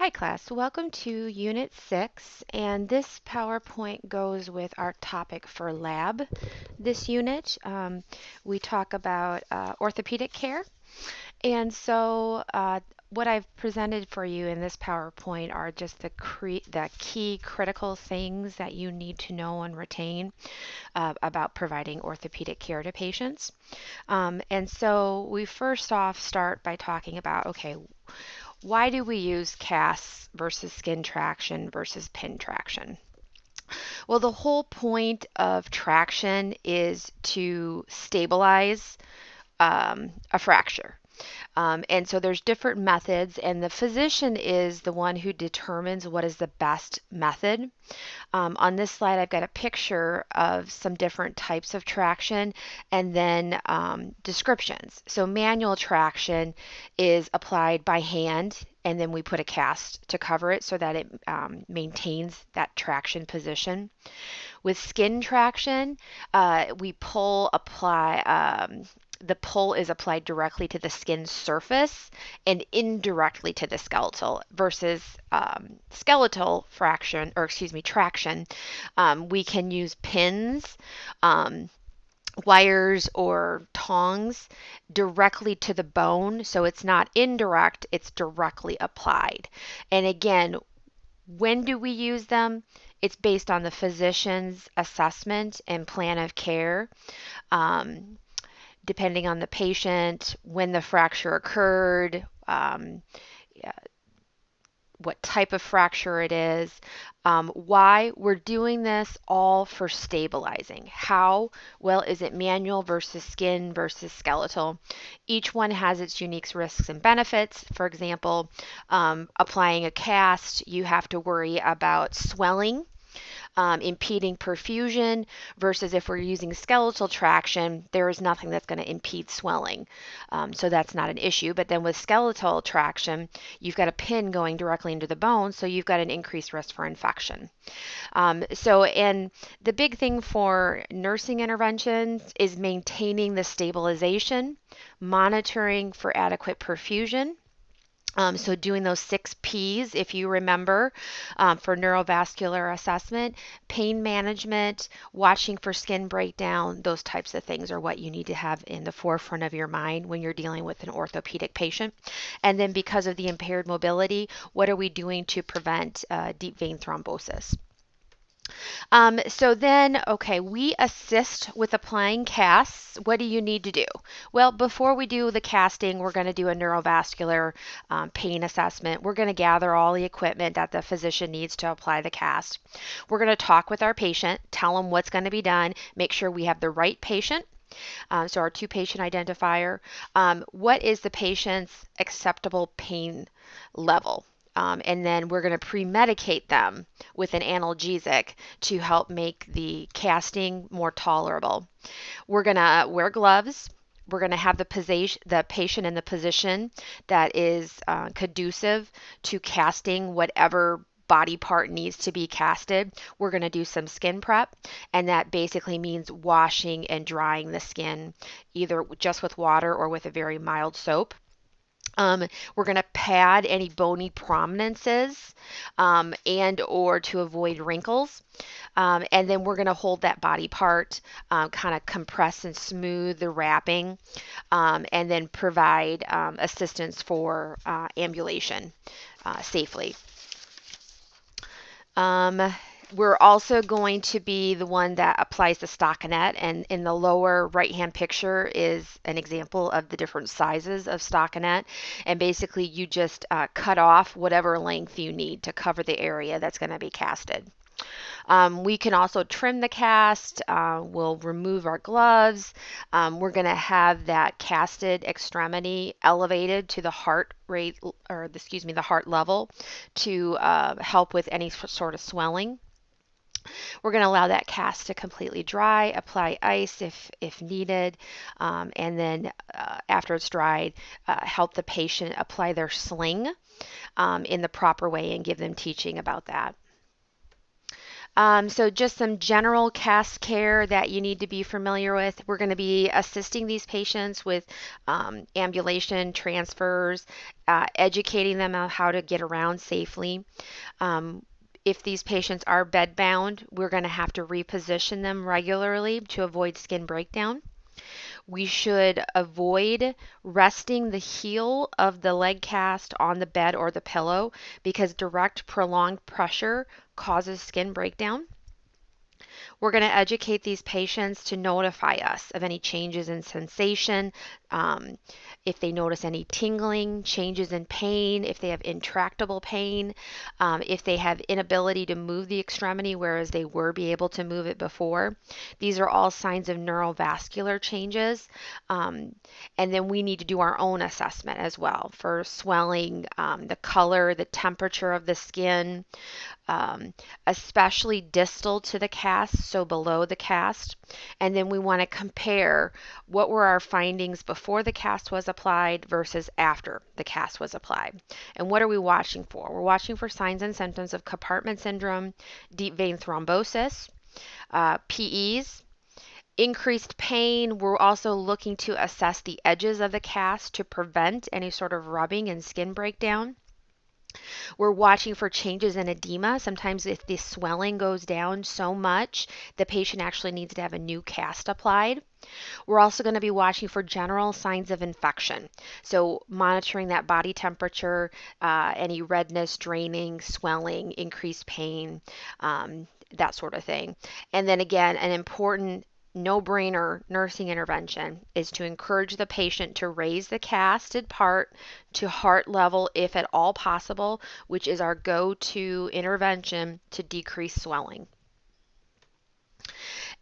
Hi class, welcome to Unit 6, and this PowerPoint goes with our topic for lab this unit. We talk about orthopedic care, and what I've presented for you in this PowerPoint are just the key critical things that you need to know and retain about providing orthopedic care to patients. And so we first off start by talking about, okay, why do we use casts versus skin traction versus pin traction? Well, the whole point of traction is to stabilize a fracture. And so there's different methods, and the physician is the one who determines what is the best method. On this slide, I've got a picture of some different types of traction and then descriptions. So manual traction is applied by hand, and then we put a cast to cover it so that it maintains that traction position. With skin traction, we the pull is applied directly to the skin surface and indirectly to the skeletal versus skeletal fraction, or excuse me, traction. We can use pins, um, wires, or tongs directly to the bone, so it's not indirect, it's directly applied. And again, when do we use them? It's based on the physician's assessment and plan of care. Um, Depending on the patient, when the fracture occurred, what type of fracture it is, why we're doing this all for stabilizing. How? Well, is it manual versus skin versus skeletal? Each one has its unique risks and benefits. For example, applying a cast, you have to worry about swelling, impeding perfusion, versus if we're using skeletal traction, there is nothing that's going to impede swelling. So that's not an issue. But then with skeletal traction, you've got a pin going directly into the bone, so you've got an increased risk for infection. And the big thing for nursing interventions is maintaining the stabilization, monitoring for adequate perfusion. So doing those 6 Ps, if you remember, for neurovascular assessment, pain management, watching for skin breakdown, those types of things are what you need to have in the forefront of your mind when you're dealing with an orthopedic patient. And then because of the impaired mobility, what are we doing to prevent deep vein thrombosis? Okay, we assist with applying casts. What do you need to do? Well, before we do the casting, we're going to do a neurovascular pain assessment. We're going to gather all the equipment that the physician needs to apply the cast. We're going to talk with our patient, tell them what's going to be done, make sure we have the right patient. So our two patient identifier. What is the patient's acceptable pain level? And then we're going to pre-medicate them with an analgesic to help make the casting more tolerable. We're going to wear gloves. We're going to have the patient in the position that is conducive to casting whatever body part needs to be casted. We're going to do some skin prep, and that basically means washing and drying the skin either just with water or with a very mild soap. We're going to pad any bony prominences and or to avoid wrinkles. And then we're going to hold that body part, kind of compress and smooth the wrapping, and then provide assistance for ambulation safely. Um, we're also going to be the one that applies the stockinette, and in the lower right-hand picture is an example of the different sizes of stockinette. And basically, you just cut off whatever length you need to cover the area that's going to be casted. We can also trim the cast. We'll remove our gloves. We're going to have that casted extremity elevated to the heart rate, or excuse me, the heart level to help with any sort of swelling. We're going to allow that cast to completely dry, apply ice if needed, and then after it's dried, help the patient apply their sling in the proper way and give them teaching about that. So just some general cast care that you need to be familiar with. We're going to be assisting these patients with ambulation transfers, educating them on how to get around safely. Um, if these patients are bedbound, we're going to have to reposition them regularly to avoid skin breakdown. We should avoid resting the heel of the leg cast on the bed or the pillow because direct prolonged pressure causes skin breakdown. We're going to educate these patients to notify us of any changes in sensation, um, if they notice any tingling, changes in pain, if they have intractable pain, if they have inability to move the extremity whereas they were be able to move it before. These are all signs of neurovascular changes. Um, and then we need to do our own assessment as well for swelling, the color, the temperature of the skin, um, especially distal to the cast, so below the cast. And then we want to compare what were our findings before the cast was applied versus after the cast was applied. And what are we watching for? We're watching for signs and symptoms of compartment syndrome, deep vein thrombosis, PEs, increased pain. We're also looking to assess the edges of the cast to prevent any sort of rubbing and skin breakdown. We're watching for changes in edema. Sometimes if the swelling goes down so much, the patient actually needs to have a new cast applied. We're also going to be watching for general signs of infection. So monitoring that body temperature, any redness, draining, swelling, increased pain, that sort of thing. And then again, an important no-brainer nursing intervention is to encourage the patient to raise the casted part to heart level if at all possible, which is our go-to intervention to decrease swelling.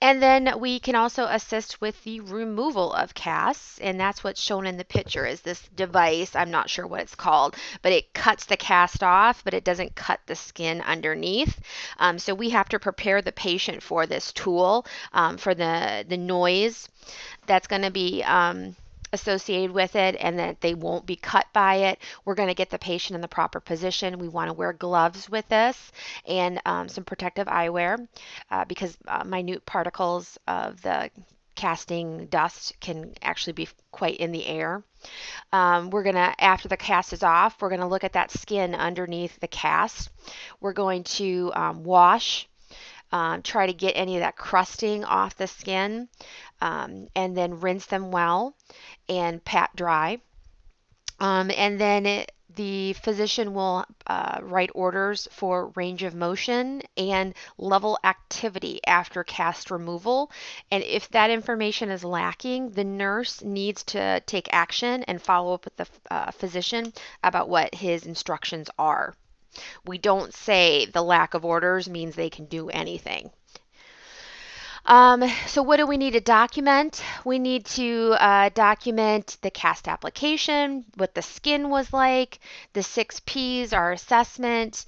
And then we can also assist with the removal of casts, and that's what's shown in the picture is this device. I'm not sure what it's called, but it cuts the cast off, but it doesn't cut the skin underneath. So we have to prepare the patient for this tool, for the noise that's going to be associated with it and that they won't be cut by it. We're going to get the patient in the proper position. We want to wear gloves with this and some protective eyewear because minute particles of the casting dust can actually be quite in the air. We're going to, after the cast is off, we're going to look at that skin underneath the cast. We're going to wash, try to get any of that crusting off the skin, and then rinse them well and pat dry. And then the physician will write orders for range of motion and level activity after cast removal. And if that information is lacking, the nurse needs to take action and follow up with the physician about what his instructions are. We don't say the lack of orders means they can do anything. So what do we need to document? We need to document the cast application, what the skin was like, the 6Ps, our assessment,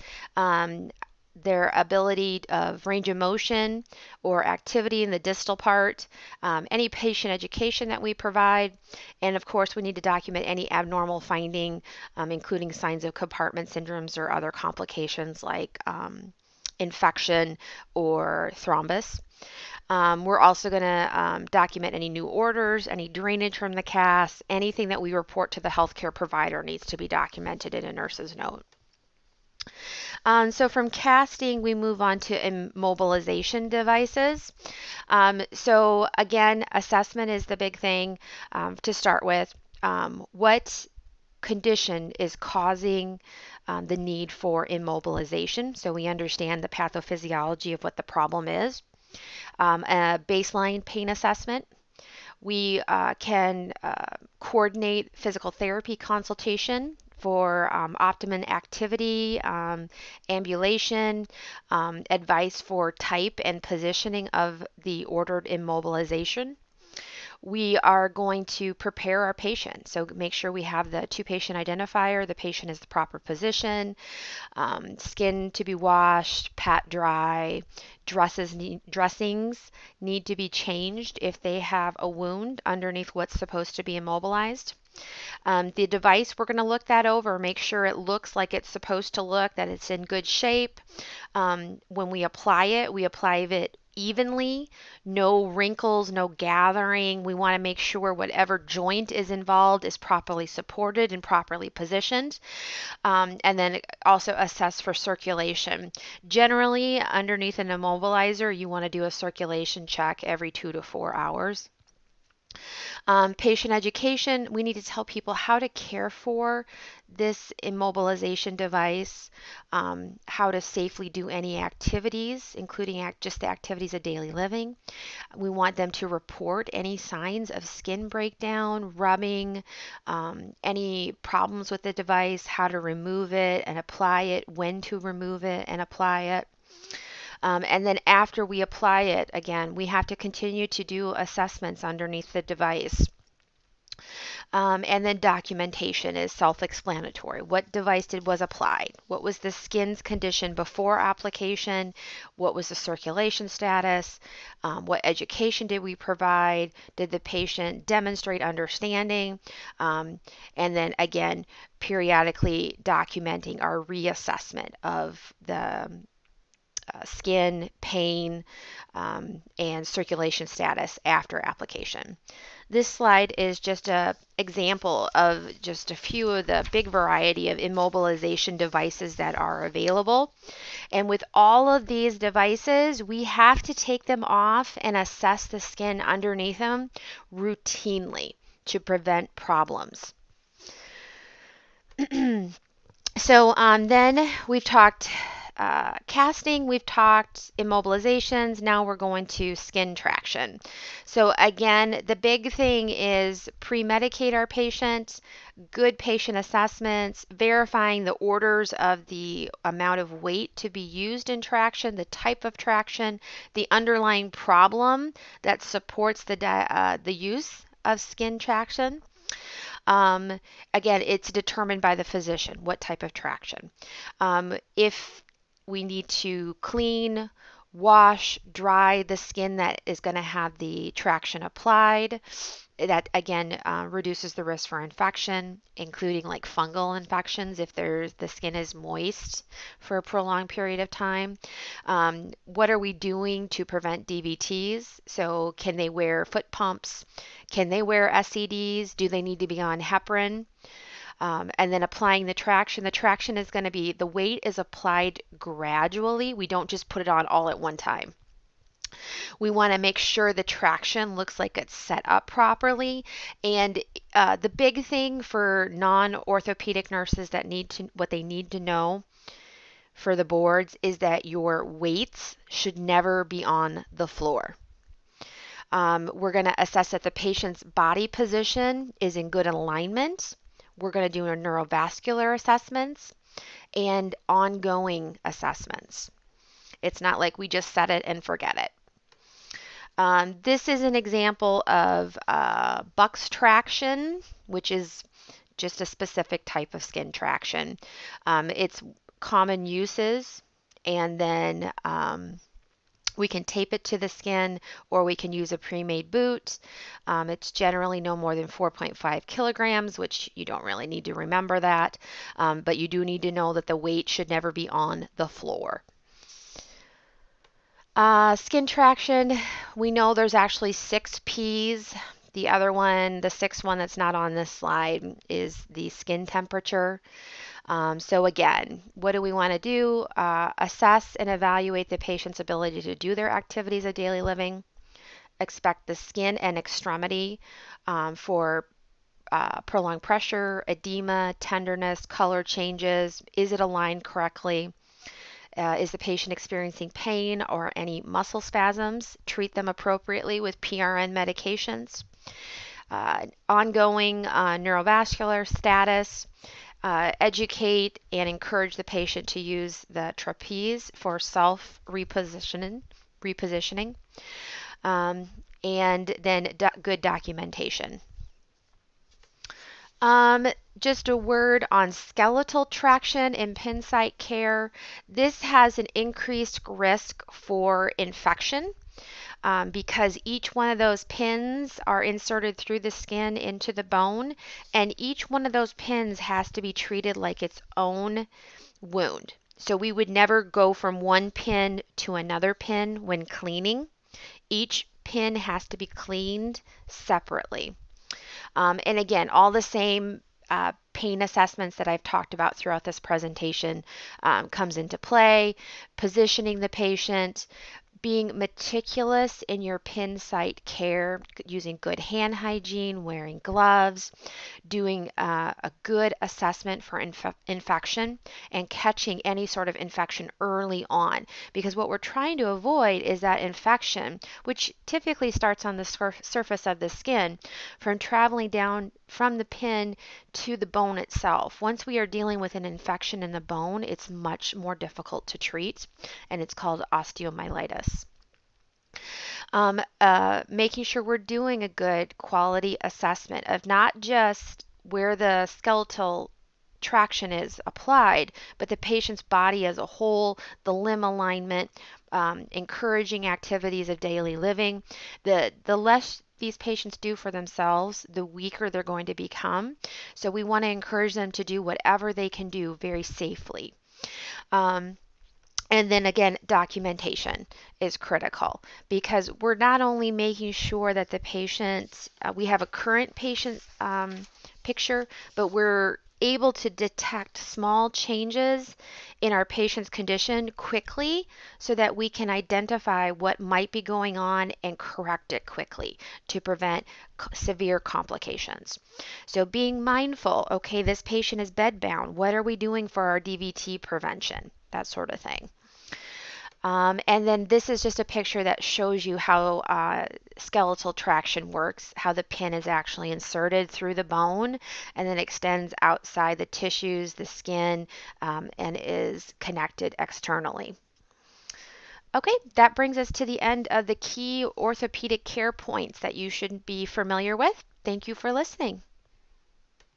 their ability of range of motion or activity in the distal part, any patient education that we provide, and of course we need to document any abnormal finding, including signs of compartment syndromes or other complications like infection or thrombus. We're also going to document any new orders, any drainage from the cast, anything that we report to the healthcare provider needs to be documented in a nurse's note. So from casting, we move on to immobilization devices. So again, assessment is the big thing to start with. What condition is causing the need for immobilization? So we understand the pathophysiology of what the problem is. A baseline pain assessment. We can coordinate physical therapy consultation for optimum activity, ambulation, advice for type and positioning of the ordered immobilization. We are going to prepare our patient. So make sure we have the two patient identifier, the patient is the proper position, skin to be washed, pat dry, dressings need to be changed if they have a wound underneath what's supposed to be immobilized. The device, we're going to look that over, make sure it looks like it's supposed to look, that it's in good shape. When we apply it evenly, no wrinkles, no gathering. We want to make sure whatever joint is involved is properly supported and properly positioned. And then also assess for circulation. Generally, underneath an immobilizer, you want to do a circulation check every 2 to 4 hours. Patient education, we need to tell people how to care for this immobilization device, how to safely do any activities, including just the activities of daily living. We want them to report any signs of skin breakdown, rubbing, any problems with the device, how to remove it and apply it, when to remove it and apply it. And then after we apply it, again, we have to continue to do assessments underneath the device. And then documentation is self-explanatory. What device was applied? What was the skin's condition before application? What was the circulation status? What education did we provide? Did the patient demonstrate understanding? And then again, periodically documenting our reassessment of the skin, pain, and circulation status after application. This slide is just an example of just a few of the big variety of immobilization devices that are available. And with all of these devices, we have to take them off and assess the skin underneath them routinely to prevent problems. So then we've talked casting, we've talked immobilizations, now we're going to skin traction. So again, the big thing is pre-medicate our patients, good patient assessments, verifying the orders of the amount of weight to be used in traction, the type of traction, the underlying problem that supports the use of skin traction. Again, it's determined by the physician, what type of traction. If we need to clean, wash, dry the skin that is going to have the traction applied, that again reduces the risk for infection, including like fungal infections if the skin is moist for a prolonged period of time. What are we doing to prevent DVTs? So can they wear foot pumps? Can they wear SEDs? Do they need to be on heparin? And then applying the traction. The traction is going to be, the weight is applied gradually. We don't just put it on all at one time. We want to make sure the traction looks like it's set up properly. And the big thing for non-orthopedic nurses that what they need to know for the boards is that your weights should never be on the floor. We're going to assess that the patient's body position is in good alignment. We're going to do our neurovascular assessments and ongoing assessments. It's not like we just set it and forget it. This is an example of Bucks traction, which is just a specific type of skin traction. It's common uses, and then we can tape it to the skin, or we can use a pre-made boot. It's generally no more than 4.5 kilograms, which you don't really need to remember that, but you do need to know that the weight should never be on the floor. Skin traction, we know there's actually 6 P's. The other one, the 6th one that's not on this slide, is the skin temperature. So again, what do we want to do? Assess and evaluate the patient's ability to do their activities of daily living. Expect the skin and extremity for prolonged pressure, edema, tenderness, color changes. Is it aligned correctly? Is the patient experiencing pain or any muscle spasms? Treat them appropriately with PRN medications. Ongoing neurovascular status. Educate and encourage the patient to use the trapeze for self-repositioning, and then good documentation. Just a word on skeletal traction in pin site care. This has an increased risk for infection. because each one of those pins are inserted through the skin into the bone, and each one of those pins has to be treated like its own wound. So we would never go from one pin to another pin when cleaning. Each pin has to be cleaned separately. And again, all the same pain assessments that I've talked about throughout this presentation comes into play. Positioning the patient, being meticulous in your pin site care, using good hand hygiene, wearing gloves, doing a good assessment for infection, and catching any sort of infection early on. Because what we're trying to avoid is that infection, which typically starts on the surface of the skin, from traveling down from the pin to the bone itself. Once we are dealing with an infection in the bone, it's much more difficult to treat, and it's called osteomyelitis. Making sure we're doing a good quality assessment of not just where the skeletal traction is applied, but the patient's body as a whole, the limb alignment, encouraging activities of daily living. The less these patients do for themselves, the weaker they're going to become. So we want to encourage them to do whatever they can do very safely. Um, and then again, documentation is critical because we're not only making sure that the patient, we have a current patient picture, but we're able to detect small changes in our patient's condition quickly so that we can identify what might be going on and correct it quickly to prevent severe complications. So being mindful, okay, this patient is bedbound. What are we doing for our DVT prevention? That sort of thing. And then this is just a picture that shows you how skeletal traction works, how the pin is actually inserted through the bone and then extends outside the tissues, the skin, and is connected externally. Okay, that brings us to the end of the key orthopedic care points that you should be familiar with. Thank you for listening.